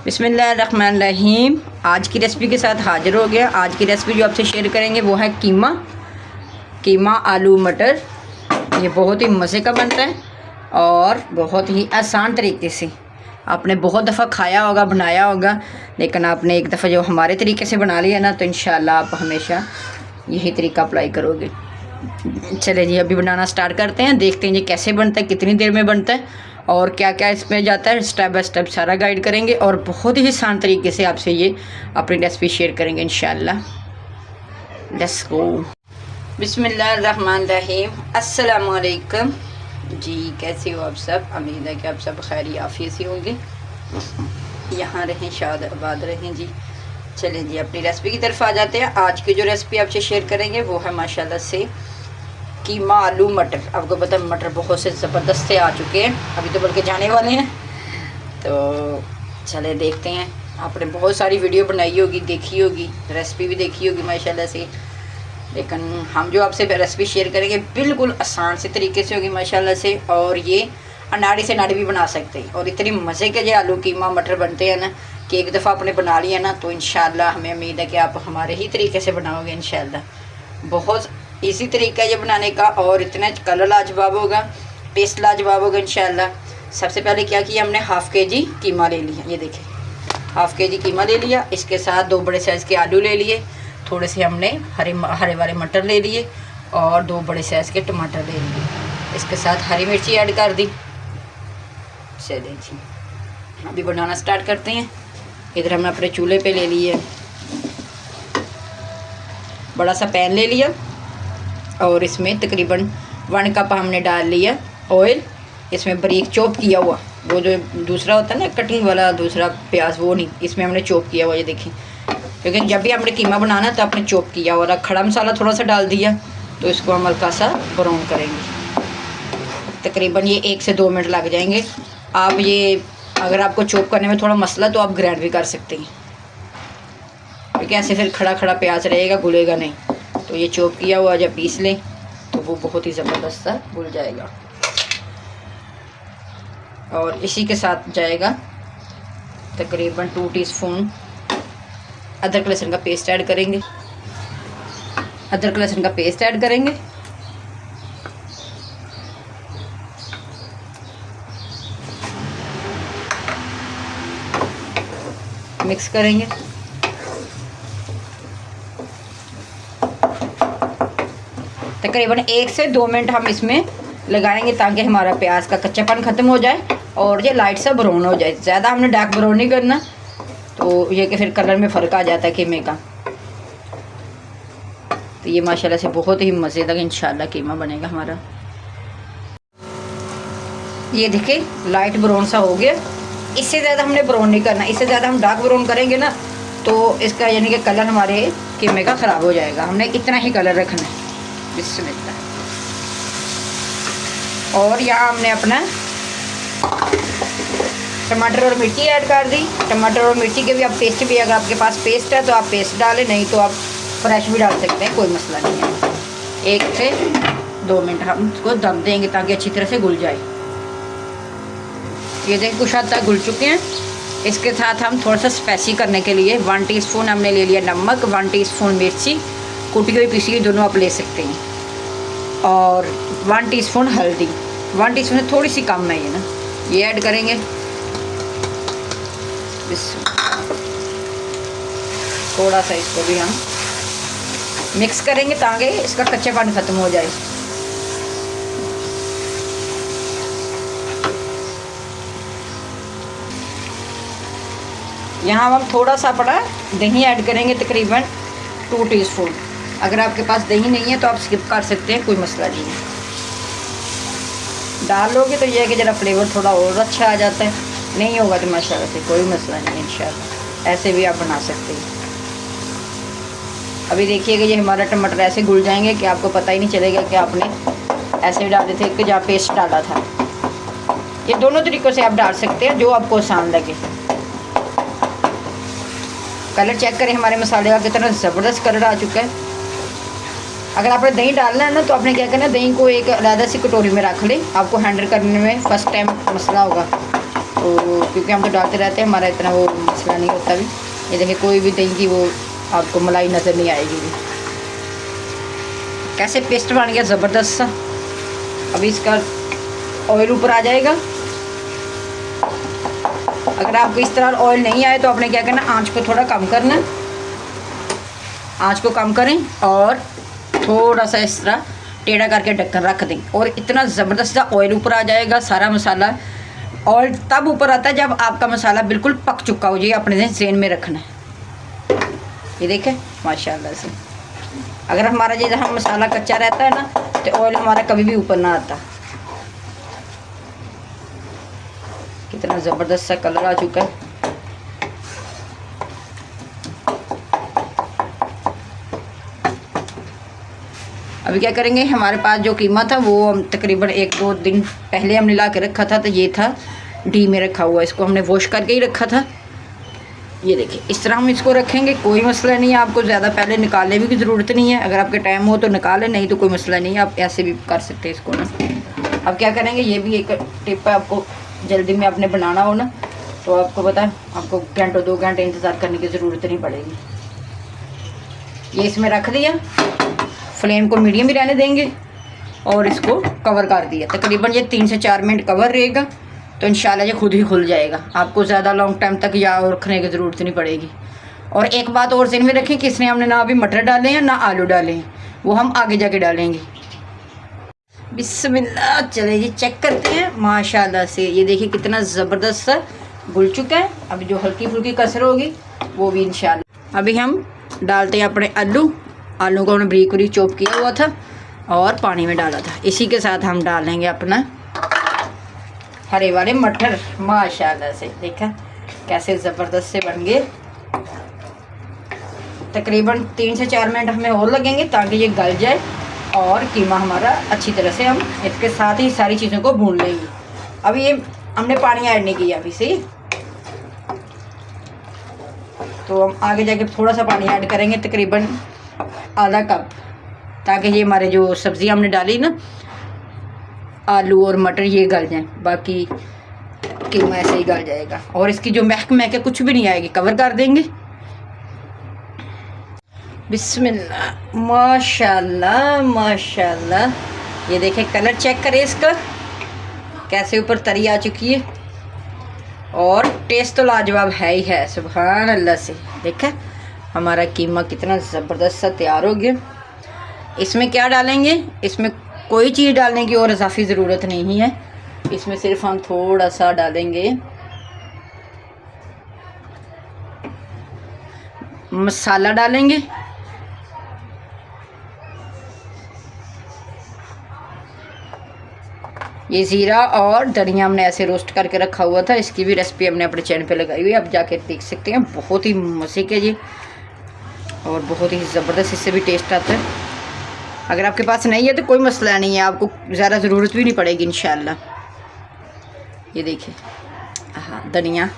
बिस्मिल्लाहिर्रहमानिर्रहीम। आज की रेसिपी के साथ हाजिर हो गया। आज की रेसिपी जो आपसे शेयर करेंगे वो है कीमा आलू मटर। ये बहुत ही मज़े का बनता है और बहुत ही आसान तरीके से। आपने बहुत दफ़ा खाया होगा, बनाया होगा, लेकिन आपने एक दफ़ा जो हमारे तरीके से बना लिया ना, तो इंशाल्लाह आप हमेशा यही तरीका अप्लाई करोगे। चले जी, अभी बनाना स्टार्ट करते हैं। देखते हैं ये कैसे बनता है, कितनी देर में बनता है और क्या क्या इसमें जाता है। स्टेप बाय स्टेप सारा गाइड करेंगे और बहुत ही आसान तरीके से आपसे ये अपनी रेसिपी शेयर करेंगे इंशाल्लाह। Let's go. बिस्मिल्लाहिर्रहमानिर्रहीम। अस्सलाम वालेकुम जी, कैसे हो आप सब? उम्मीद है कि आप सब खैर आफियत से होंगे। यहाँ रहें, शाद आबाद रहें जी। चलें जी, अपनी रेसिपी की तरफ आ जाते हैं। आज की जो रेसिपी आपसे शेयर करेंगे वो है माशाल्लाह से कीमा आलू मटर। आपको पता है मटर बहुत से ज़बरदस्त से आ चुके हैं, अभी तो बल्कि जाने वाले हैं। तो चले देखते हैं। आपने बहुत सारी वीडियो बनाई होगी, देखी होगी, रेसिपी भी देखी होगी माशाल्लाह से, लेकिन हम जो आपसे रेसिपी शेयर करेंगे बिल्कुल आसान से तरीके से होगी माशाल्लाह से। और ये अनाड़ी से नाड़ी भी बना सकते हैं और इतनी मज़े के जो आलू कीमा मटर बनते हैं ना कि एक दफ़ा आपने बना लिया ना तो इंशाल्लाह हमें उम्मीद है कि आप हमारे ही तरीके से बनाओगे इंशाल्लाह। बहुत इसी तरीका है ये बनाने का और इतना कलर लाजवाब होगा, टेस्ट लाजवाब होगा इंशाल्लाह। सबसे पहले क्या किया, हमने हाफ़ केजी कीमा ले लिया। ये देखें, हाफ़ केजी कीमा ले लिया। इसके साथ 2 बड़े साइज़ के आलू ले लिए, थोड़े से हमने हरे वाले मटर ले लिए और 2 बड़े साइज़ के टमाटर ले लिए। इसके साथ हरी मिर्ची ऐड कर दी। चलिए जी, अभी बनाना स्टार्ट करते हैं। इधर हमने अपने चूल्हे पे ले लिए बड़ा सा पैन ले लिया और इसमें तकरीबन 1 कप हमने डाल लिया ऑयल। इसमें बारीक चॉप किया हुआ, वो जो दूसरा होता है ना कटिंग वाला दूसरा प्याज, वो नहीं, इसमें हमने चॉप किया हुआ। ये देखिए, क्योंकि जब भी हमने कीमा बनाना तो आपने चॉप किया और खड़ा मसाला थोड़ा सा डाल दिया। तो इसको हम हल्का सा ब्राउन करेंगे। तकरीबन ये 1 से 2 मिनट लग जाएंगे। आप ये अगर आपको चॉप करने में थोड़ा मसला तो आप ग्राइंड भी कर सकते हैं, क्योंकि ऐसे फिर खड़ा खड़ा प्याज रहेगा, घुलेगा नहीं। तो ये चॉप किया हुआ जब पीस लें तो वो बहुत ही ज़बरदस्त सा घुल जाएगा। और इसी के साथ जाएगा तकरीबन 2 टीस्पून अदरक लहसुन का पेस्ट ऐड करेंगे। अदरक लहसुन का पेस्ट ऐड करेंगे। मिक्स करेंगे। तकरीबन 1 से 2 मिनट हम इसमें लगाएंगे ताकि हमारा प्याज का कच्चापन ख़त्म हो जाए और ये लाइट सा ब्राउन हो जाए। ज़्यादा हमने डार्क ब्राउन नहीं करना, तो ये कि फिर कलर में फ़र्क आ जाता है कीमे का। तो ये माशाल्लाह से बहुत ही मज़ेदार इंशाल्लाह कीमा बनेगा हमारा। ये देखिए, लाइट ब्राउन सा हो गया। इससे ज़्यादा हमने ब्राउन नहीं करना। इससे ज़्यादा हम डार्क ब्राउन करेंगे ना तो इसका यानी कि कलर हमारे कीमे का ख़राब हो जाएगा। हमने इतना ही कलर रखना है। बिस्मिल्लाह। और यहाँ हमने अपना टमाटर और मिर्ची ऐड कर दी। टमाटर और मिर्ची के भी आप पेस्ट भी, अगर आपके पास पेस्ट है तो आप पेस्ट डालें, नहीं तो आप फ्रेश भी डाल सकते हैं, कोई मसला नहीं है। 1 से 2 मिनट हम इसको दम देंगे ताकि अच्छी तरह से घुल जाए। ये देखिए, कुछ हद तक घुल चुके हैं। इसके साथ हम थोड़ा सा स्पाइसी करने के लिए 1 टीस्पून हमने ले लिया नमक, 1 टीस्पून मिर्ची कुटी हुई पिसी हुई, दोनों आप ले सकते हैं, और 1 टीस्पून हल्दी। 1 टीस्पून से थोड़ी सी कम है ये ना, ये ऐड करेंगे। थोड़ा सा इसको भी हम मिक्स करेंगे ताकि इसका कच्चापन ख़त्म हो जाए। यहाँ हम थोड़ा सा अपना दही ऐड करेंगे, तकरीबन 2 टीस्पून। अगर आपके पास दही नहीं है तो आप स्किप कर सकते हैं, कोई मसला नहीं है। डाल लोगे तो यह है कि ज़रा फ्लेवर थोड़ा और अच्छा आ जाता है। नहीं होगा तो माशाल्लाह से कोई मसला नहीं है, इंशाल्लाह ऐसे भी आप बना सकते हैं। अभी देखिएगा, ये हमारा टमाटर ऐसे घुल जाएंगे कि आपको पता ही नहीं चलेगा कि आपने ऐसे डाले थे कि जहाँ पेस्ट डाला था। ये दोनों तरीक़ों से आप डाल सकते हैं, जो आपको आसान लगे। कलर चेक करें हमारे मसाले का कितना ज़बरदस्त कलर आ चुका है। अगर आपने दही डालना है ना तो आपने क्या करना है, दही को एक अलग सी कटोरी में रख लें। आपको हैंडल करने में फ़र्स्ट टाइम मसला होगा, तो क्योंकि हम तो डालते रहते हैं, हमारा इतना वो मसला नहीं होता भी। ये देखिए कोई भी दही की वो आपको मलाई नज़र नहीं आएगी भी। कैसे पेस्ट बन गया ज़बरदस्त सा। अभी इसका ऑयल ऊपर आ जाएगा। अगर आपको इस तरह ऑयल नहीं आए तो आपने क्या करना, आंच को थोड़ा कम करना, आंच को कम करें और थोड़ा सा इस तरह टेढ़ा करके ढक्कन रख दें और इतना ज़बरदस्त सा ऑयल ऊपर आ जाएगा। सारा मसाला ऑयल तब ऊपर आता है जब आपका मसाला बिल्कुल पक चुका हो। ये अपने ज़हन में रखना है। ये देखें माशाल्लाह से, अगर हमारा जैसा मसाला कच्चा रहता है ना तो ऑयल हमारा कभी भी ऊपर ना आता। कितना ज़बरदस्त सा कलर आ चुका है। अभी क्या करेंगे, हमारे पास जो कीमा था वो तकरीबन 1-2 दिन पहले हमने ला के रखा था, तो ये था डी में रखा हुआ। इसको हमने वॉश करके ही रखा था। ये देखिए इस तरह हम इसको रखेंगे, कोई मसला नहीं है। आपको ज़्यादा पहले निकालने भी की ज़रूरत नहीं है। अगर आपके टाइम हो तो निकालें, नहीं तो कोई मसला नहीं है, आप ऐसे भी कर सकते हैं इसको ना। अब क्या करेंगे, ये भी एक टिप है, आपको जल्दी में आपने बनाना हो ना तो आपको पता है आपको घंटों 2 घंटे इंतज़ार करने की ज़रूरत नहीं पड़ेगी। ये इसमें रख दिया, फ्लेम को मीडियम ही रहने देंगे और इसको कवर कर दिया। तकरीबन ये 3 से 4 मिनट कवर रहेगा तो इंशाल्लाह ये खुद ही खुल जाएगा। आपको ज़्यादा लॉन्ग टाइम तक या रखने की ज़रूरत नहीं पड़ेगी। और एक बात और ज़हन में रखें कि इसमें हमने ना अभी मटर डाले हैं ना आलू डाले हैं, वो हम आगे जाके डालेंगे। बिस्मिल्लाह, चले जी चेक करते हैं। माशाल्लाह से ये देखिए कितना ज़बरदस्त सा घुल चुका है। अभी जो हल्की फुल्की कसर होगी वो भी इंशाल्लाह। अभी हम डालते हैं अपने आलू को हमने बारीक बारीक चॉप किया हुआ था और पानी में डाला था। इसी के साथ हम डालेंगे अपना हरे वाले मटर। माशाल्लाह से देखा कैसे ज़बरदस्त से बन गए। तकरीबन 3 से 4 मिनट हमें और लगेंगे ताकि ये गल जाए और कीमा हमारा अच्छी तरह से, हम इसके साथ ही सारी चीज़ों को भून लेंगे। अभी ये हमने पानी ऐड नहीं किया अभी से, तो हम आगे जाके थोड़ा सा पानी ऐड करेंगे, तकरीबन आधा कप, ताकि ये हमारे जो सब्ज़ी हमने डाली ना आलू और मटर ये गल जाएं। बाकी कीमा ऐसे ही गल जाएगा और इसकी जो महक है कुछ भी नहीं आएगी। कवर कर देंगे। बिस्मिल्लाह, माशाल्लाह माशाल्लाह। ये देखें कलर चेक करें इसका, कैसे ऊपर तरी आ चुकी है और टेस्ट तो लाजवाब है ही है। सुभान अल्लाह से देखा हमारा कीमा कितना ज़बरदस्त सा तैयार हो गया। इसमें क्या डालेंगे, इसमें कोई चीज़ डालने की और इजाफी ज़रूरत नहीं है। इसमें सिर्फ हम थोड़ा सा डालेंगे मसाला डालेंगे। ये ज़ीरा और धनिया हमने ऐसे रोस्ट करके रखा हुआ था। इसकी भी रेसिपी हमने अपने चैनल पे लगाई हुई है, आप जाके देख सकते हैं। बहुत ही मज़े के ये और बहुत ही ज़बरदस्त इससे भी टेस्ट आता है। अगर आपके पास नहीं है तो कोई मसला नहीं है, आपको ज़्यादा ज़रूरत भी नहीं पड़ेगी इंशाल्लाह। ये देखिए हाँ, धनिया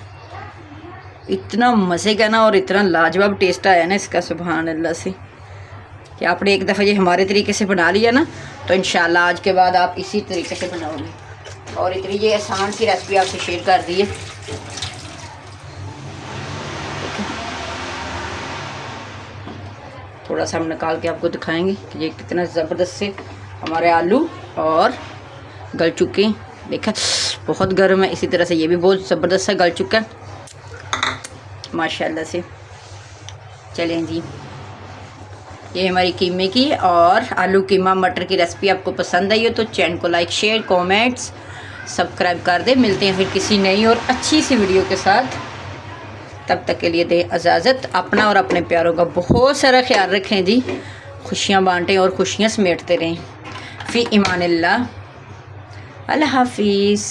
इतना मज़े का ना और इतना लाजवाब टेस्ट आया ना इसका, सुभान अल्लाह से, कि आपने एक दफ़ा ये हमारे तरीके से बना लिया ना तो इंशाल्लाह आज के बाद आप इसी तरीके से बनाओगे। और इतनी ये आसान सी रेसिपी आपसे शेयर कर दी है। थोड़ा सा हम निकाल के आपको दिखाएंगे कि ये कितना ज़बरदस्त से हमारे आलू और गल चुके हैं। देखा बहुत गर्म है, इसी तरह से ये भी बहुत ज़बरदस्त सा गल चुका है माशाल्लाह से। चलें जी, ये हमारी कीमे की और आलू कीमा मटर की रेसिपी आपको पसंद आई हो तो चैनल को लाइक शेयर कमेंट्स सब्सक्राइब कर दे। मिलते हैं फिर किसी नई और अच्छी सी वीडियो के साथ। तब तक के लिए दे इजाज़त। अपना और अपने प्यारों का बहुत सारा ख्याल रखें जी। खुशियाँ बांटें और खुशियाँ समेटते रहें। फ़ी ईमानिल्लाह। अल्लाह हाफिज़।